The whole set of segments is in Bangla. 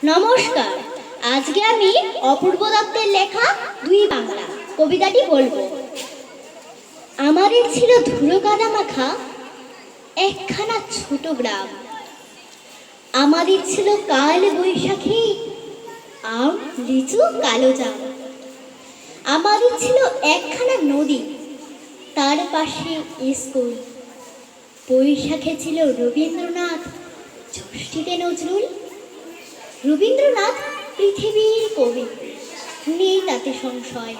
নমস্কার। আজকে আমি অপূর্ব দত্তের লেখা দুই বাংলা কবিতাটি বলবো। আমাদের ছিল ধুলো কাদা মাখা একখানা ছোট গ্রাম। আমাদের ছিল কাল বৈশাখী আম লিচু কালো জাম। আমাদের ছিল একখানা নদী, তার পাশে স্কুল। বৈশাখে ছিল রবীন্দ্রনাথ, ষষ্ঠীতে নজরুল। রবীন্দ্রনাথ পৃথিবীর কবি, নেই তাতে সংশয়।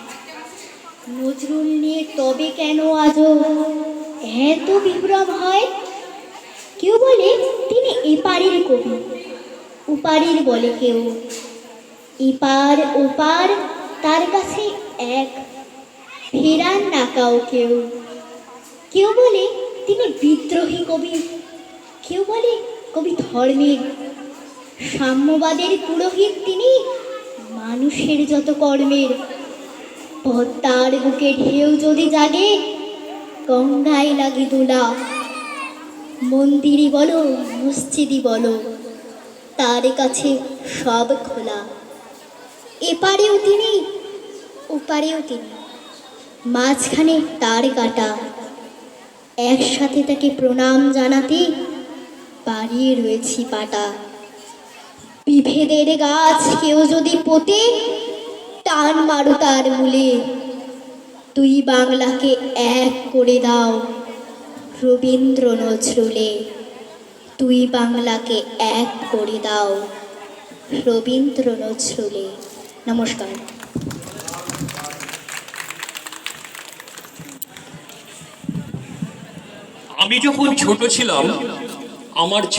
নজরুল নিয়ে তবে কেন আজও এত বিভ্রম হয়? কেউ বলে তিনি এপারের কবি, ওপারের বলে কেউ। এপার ওপার তার কাছে এক, ফেরান না কাউ কেউ। কেউ বলে তিনি বিদ্রোহী কবি, কেউ বলে কবি ধর্মের। সাম্যবাদের পুরোহিত তিনি, মানুষের যত কর্মের। পদ্মার বুকে ঢেউ যদি জাগে, গঙ্গায় লাগে দোলা। মন্দিরই বলো মসজিদই বলো, তার কাছে সব খোলা। এপারেও তিনি ওপারেও তিনি, মাঝখানে তার কাটা। একসাথে তাকে প্রণাম জানাতে বাড়িয়ে রয়েছি পাটা। বিভেদের গাছ কেউ যদি পোতে, টান মারো তার মূলে। তুই বাংলাকে এক করে দাও রবীন্দ্র নজরুলে। তুই বাংলাকে এক করে দাও রবীন্দ্র নজরুলে। নমস্কার। আমি যখন ছোট ছিলাম আমার